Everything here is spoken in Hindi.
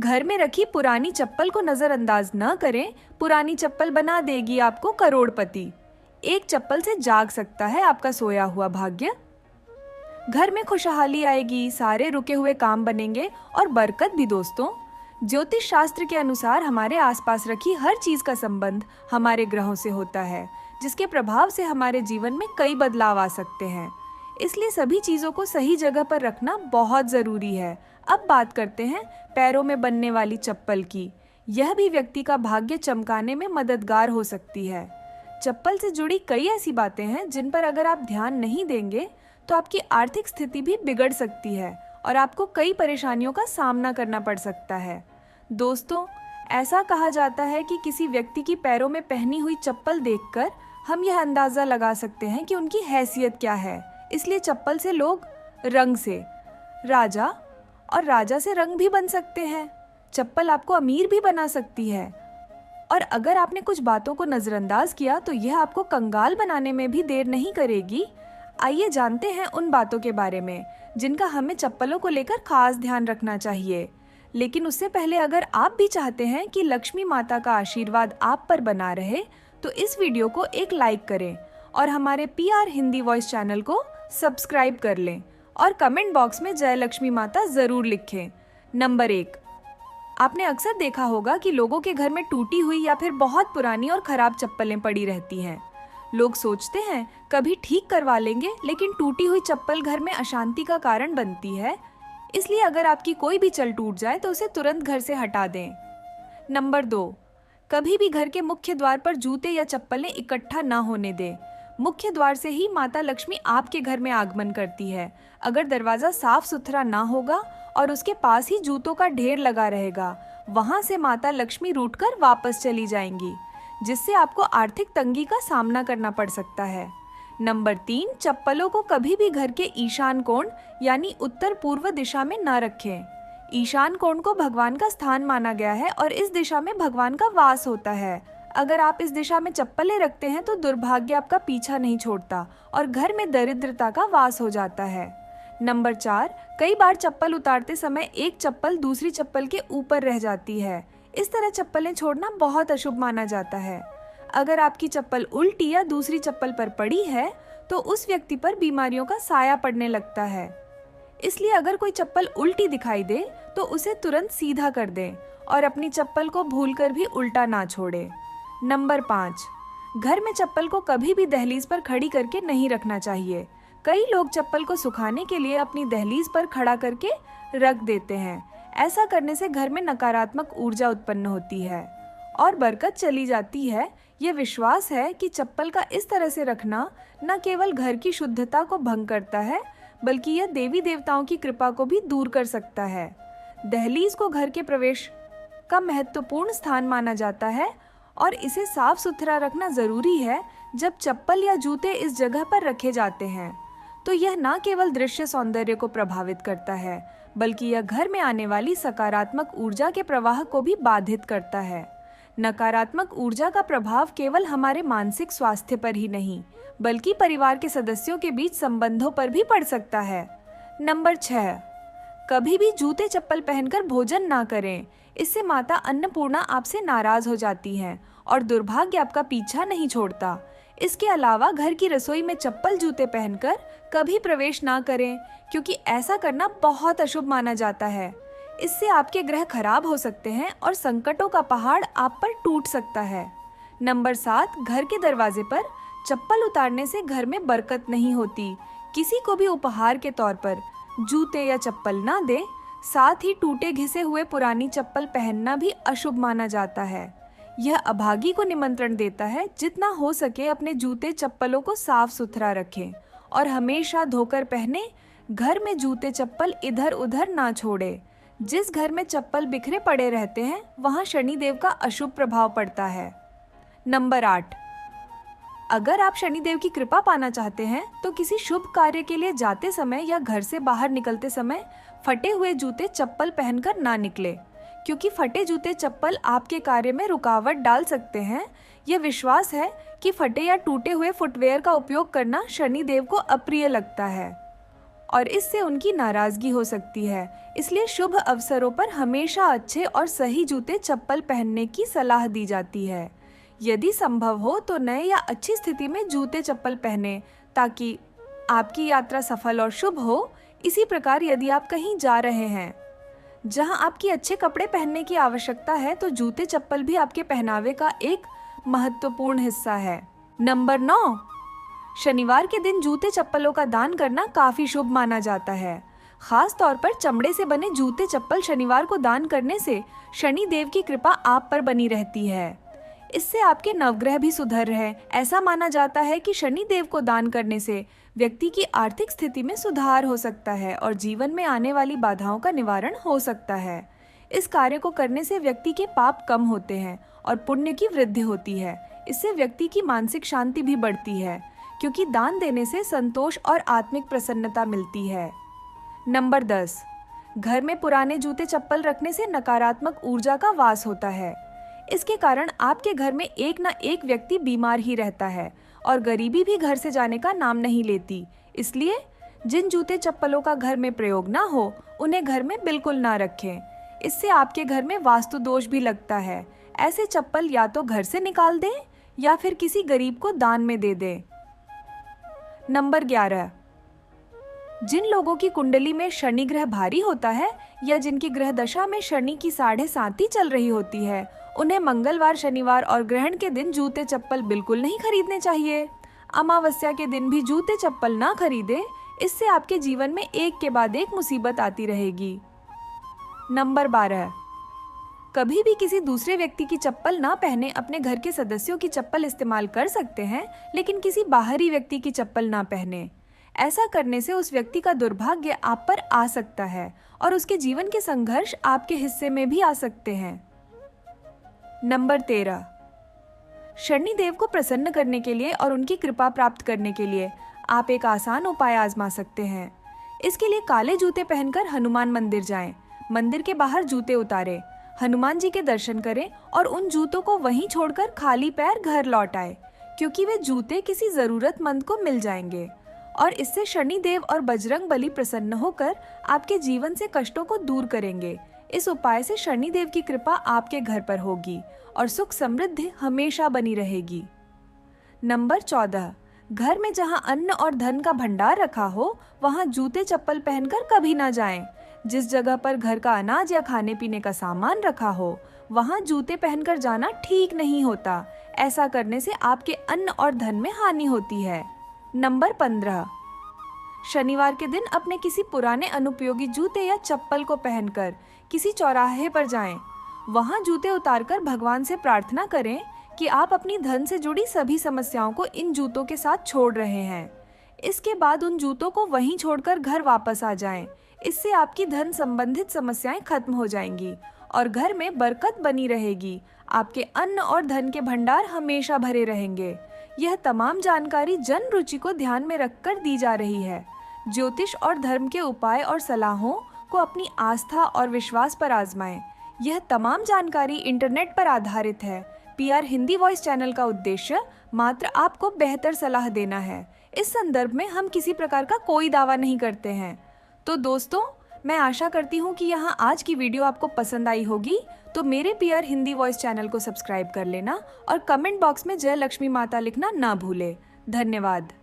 घर में रखी पुरानी चप्पल को नजरअंदाज न करें, पुरानी चप्पल बना देगी आपको करोड़पति। एक चप्पल से जाग सकता है आपका सोया हुआ भाग्य। घर में खुशहाली आएगी, सारे रुके हुए काम बनेंगे और बरकत भी। दोस्तों, ज्योतिष शास्त्र के अनुसार हमारे आसपास रखी हर चीज का संबंध हमारे ग्रहों से होता है, जिसके प्रभाव से हमारे जीवन में कई बदलाव आ सकते हैं। इसलिए सभी चीजों को सही जगह पर रखना बहुत जरूरी है। अब बात करते हैं पैरों में बनने वाली चप्पल की। यह भी व्यक्ति का भाग्य चमकाने में मददगार हो सकती है। चप्पल से जुड़ी कई ऐसी बातें हैं जिन पर अगर आप ध्यान नहीं देंगे तो आपकी आर्थिक स्थिति भी बिगड़ सकती है और आपको कई परेशानियों का सामना करना पड़ सकता है। दोस्तों, ऐसा कहा जाता है कि किसी व्यक्ति की पैरों में पहनी हुई चप्पल देखकर हम यह अंदाजा लगा सकते हैं कि उनकी हैसियत क्या है। इसलिए चप्पल से लोग रंग से राजा और राजा से रंग भी बन सकते हैं। चप्पल आपको अमीर भी बना सकती है और अगर आपने कुछ बातों को नजरअंदाज किया तो यह आपको कंगाल बनाने में भी देर नहीं करेगी। आइए जानते हैं उन बातों के बारे में जिनका हमें चप्पलों को लेकर खास ध्यान रखना चाहिए। लेकिन उससे पहले अगर आप भी चाहते हैं कि लक्ष्मी माता का आशीर्वाद आप पर बना रहे तो इस वीडियो को एक लाइक करें और हमारे PR हिंदी वॉइस चैनल को सब्सक्राइब कर लें और कमेंट बॉक्स में जय लक्ष्मी माता जरूर लिखें। नंबर 1, आपने अक्सर देखा होगा कि लोगों के घर में टूटी हुई या फिर बहुत पुरानी और खराब चप्पलें पड़ी रहती हैं। लोग सोचते हैं कभी ठीक करवा लेंगे, लेकिन टूटी हुई चप्पल घर में अशांति का कारण बनती है। इसलिए अगर आपकी कोई भी चल टूट जाए तो उसे तुरंत घर से हटा दें। नंबर 2, कभी भी घर के मुख्य द्वार पर जूते या चप्पलें इकट्ठा ना होने दें। मुख्य द्वार से ही माता लक्ष्मी आपके घर में आगमन करती है। अगर दरवाजा साफ सुथरा ना होगा और उसके पास ही जूतों का ढेर लगा रहेगा, वहां से माता लक्ष्मी रूठकर वापस चली जाएंगी, जिससे आपको आर्थिक तंगी का सामना करना पड़ सकता है। नंबर 3, चप्पलों को कभी भी घर के ईशान कोण यानी उत्तर पूर्व दिशा में न रखें। ईशान कोण को भगवान का स्थान माना गया है और इस दिशा में भगवान का वास होता है। अगर आप इस दिशा में चप्पलें रखते हैं तो दुर्भाग्य आपका पीछा नहीं छोड़ता और घर में दरिद्रता का वास हो जाता है। नंबर 4, कई बार चप्पल उतारते समय एक चप्पल दूसरी चप्पल के ऊपर रह जाती है। इस तरह चप्पलें छोड़ना बहुत अशुभ माना जाता है। अगर आपकी चप्पल उल्टी या दूसरी चप्पल पर पड़ी है तो उस व्यक्ति पर बीमारियों का साया पड़ने लगता है। इसलिए अगर कोई चप्पल उल्टी दिखाई दे तो उसे तुरंत सीधा कर दें और अपनी चप्पल को भूलकर भी उल्टा ना छोड़े। नंबर 5, घर में चप्पल को कभी भी दहलीज पर खड़ी करके नहीं रखना चाहिए। कई लोग चप्पल को सुखाने के लिए अपनी दहलीज पर खड़ा करके रख देते हैं। ऐसा करने से घर में नकारात्मक ऊर्जा उत्पन्न होती है और बरकत चली जाती है। ये विश्वास है कि चप्पल का इस तरह से रखना न केवल घर की शुद्धता को भंग करता है, बल्कि यह देवी देवताओं की कृपा को भी दूर कर सकता है। दहलीज को घर के प्रवेश का महत्वपूर्ण स्थान माना जाता है और इसे साफ सुथरा रखना जरूरी है। जब चप्पल या जूते इस जगह पर रखे जाते हैं तो यह न केवल दृश्य सौंदर्य को प्रभावित करता है, बल्कि यह घर में आने वाली सकारात्मक ऊर्जा के प्रवाह को भी बाधित करता है। नकारात्मक ऊर्जा का प्रभाव केवल हमारे मानसिक स्वास्थ्य पर ही नहीं, बल्कि परिवार के सदस्यों के बीच संबंधों पर भी पड़ सकता है। नंबर 6, कभी भी जूते चप्पल पहनकर भोजन ना करें। इससे माता अन्नपूर्णा आपसे नाराज हो जाती हैं और दुर्भाग्य आपका पीछा नहीं छोड़ता। इसके अलावा घर की रसोई में चप्पल जूते पहनकर कभी प्रवेश ना करें, क्योंकि ऐसा करना बहुत अशुभ माना जाता है। इससे आपके ग्रह खराब हो सकते हैं और संकटों का पहाड़ आप पर टूट सकता है। नंबर 7, घर के दरवाजे पर चप्पल उतारने से घर में बरकत नहीं होती। किसी को भी उपहार के तौर पर जूते या चप्पल ना दें। साथ ही टूटे घिसे हुए पुरानी चप्पल पहनना भी अशुभ माना जाता है। यह अभागी को निमंत्रण देता है। जितना हो सके अपने जूते चप्पलों को साफ सुथरा रखें और हमेशा धोकर पहने। घर में जूते चप्पल इधर उधर ना छोड़े। जिस घर में चप्पल बिखरे पड़े रहते हैं वहां शनिदेव का अशुभ प्रभाव पड़ता है। नंबर 8, अगर आप शनिदेव की कृपा पाना चाहते हैं तो किसी शुभ कार्य के लिए जाते समय या घर से बाहर निकलते समय फटे हुए जूते चप्पल पहनकर ना निकले, क्योंकि फटे जूते चप्पल आपके कार्य में रुकावट डाल सकते हैं। यह विश्वास है कि फटे या टूटे हुए फुटवेयर का उपयोग करना शनिदेव को अप्रिय लगता है और इससे उनकी नाराजगी हो सकती है। इसलिए शुभ अवसरों पर हमेशा अच्छे और सही जूते चप्पल पहनने की सलाह दी जाती है। यदि संभव हो तो नए या अच्छी स्थिति में जूते चप्पल पहने ताकि आपकी यात्रा सफल और शुभ हो। इसी प्रकार यदि आप कहीं जा रहे हैं जहां आपकी अच्छे कपड़े पहनने की आवश्यकता है तो जूते चप्पल भी आपके पहनावे का एक महत्वपूर्ण हिस्सा है। नंबर 9, शनिवार के दिन जूते चप्पलों का दान करना काफी शुभ माना जाता है। खास तौर पर चमड़े से बने जूते चप्पल शनिवार को दान करने से शनि देव की कृपा आप पर बनी रहती है। इससे आपके नवग्रह भी सुधर रहे। ऐसा माना जाता है कि शनि देव को दान करने से व्यक्ति की आर्थिक स्थिति में सुधार हो सकता है और जीवन में आने वाली बाधाओं का निवारण हो सकता है। इस कार्य को करने से व्यक्ति के पाप कम होते हैं और पुण्य की वृद्धि होती है। इससे व्यक्ति की मानसिक शांति भी बढ़ती है क्योंकि दान देने से संतोष और आत्मिक प्रसन्नता मिलती है। नंबर 10, घर में पुराने जूते चप्पल रखने से नकारात्मक ऊर्जा का वास होता है। इसके कारण आपके घर में एक न एक व्यक्ति बीमार ही रहता है और गरीबी भी घर से जाने का नाम नहीं लेती। इसलिए जिन जूते चप्पलों का घर में प्रयोग ना हो उन्हें घर में बिल्कुल ना रखें। इससे आपके घर में वास्तु दोष भी लगता है। ऐसे चप्पल या तो घर से निकाल दें या फिर किसी गरीब को दान में दे दें। नंबर 11, जिन लोगों की कुंडली में शनि ग्रह भारी होता है या जिनकी ग्रह दशा में शनि की 7.5 चल रही होती है उन्हें मंगलवार, शनिवार और ग्रहण के दिन जूते चप्पल बिल्कुल नहीं खरीदने चाहिए। अमावस्या के दिन भी जूते चप्पल ना खरीदें, इससे आपके जीवन में एक के बाद एक मुसीबत आती रहेगी। नंबर 12, कभी भी किसी दूसरे व्यक्ति की चप्पल ना पहने। अपने घर के सदस्यों की चप्पल इस्तेमाल कर सकते हैं लेकिन किसी बाहरी व्यक्ति की चप्पल ना पहने। ऐसा करने से उस व्यक्ति का दुर्भाग्य आप पर आ सकता है और उसके जीवन के संघर्ष आपके हिस्से में भी आ सकते हैं। नंबर 13, शनि देव को प्रसन्न करने के लिए और उनकी कृपा प्राप्त करने के लिए आप एक आसान उपाय आजमा सकते हैं। इसके लिए काले जूते पहनकर हनुमान मंदिर जाएं। मंदिर के बाहर जूते उतारें, हनुमान जी के दर्शन करें और उन जूतों को वहीं छोड़कर खाली पैर घर लौट आए क्योंकि वे जूते किसी जरूरतमंद को मिल जाएंगे और इससे शनि देव और बजरंग बली प्रसन्न होकर आपके जीवन से कष्टों को दूर करेंगे। इस उपाय से शनि देव की कृपा आपके घर पर होगी और सुख समृद्धि हमेशा बनी रहेगी। नंबर 14, घर में जहां अन्न और धन का भंडार रखा हो वहां जूते चप्पल पहनकर कभी ना जाएं। जिस जगह पर घर का अनाज या खाने पीने का सामान रखा हो वहां जूते पहनकर जाना ठीक नहीं होता। ऐसा करने से आपके अन्न और धन में हानि होती है। नंबर 15, शनिवार के दिन अपने किसी पुराने अनुपयोगी जूते या चप्पल को पहनकर किसी चौराहे पर जाएं। वहां जूते उतारकर भगवान से प्रार्थना करें कि आप अपनी धन से जुड़ी सभी समस्याओं को इन जूतों के साथ छोड़ रहे हैं। इसके बाद उन जूतों को वहीं छोड़कर घर वापस आ जाएं। इससे आपकी धन संबंधित समस्याएं खत्म हो जाएंगी और घर में बरकत बनी रहेगी। आपके अन्न और धन के भंडार हमेशा भरे रहेंगे। यह तमाम जानकारी जन रुचि को ध्यान में रखकर दी जा रही है। ज्योतिष और धर्म के उपाय और सलाहों को अपनी आस्था और विश्वास पर आजमाएं। यह तमाम जानकारी इंटरनेट पर आधारित है। PR हिंदी वॉइस चैनल का उद्देश्य मात्र आपको बेहतर सलाह देना है। इस संदर्भ में हम किसी प्रकार का कोई दावा नहीं करते हैं। तो दोस्तों, मैं आशा करती हूँ कि यहाँ आज की वीडियो आपको पसंद आई होगी। तो मेरे PR हिंदी वॉइस चैनल को सब्सक्राइब कर लेना और कमेंट बॉक्स में जय लक्ष्मी माता लिखना ना भूले। धन्यवाद।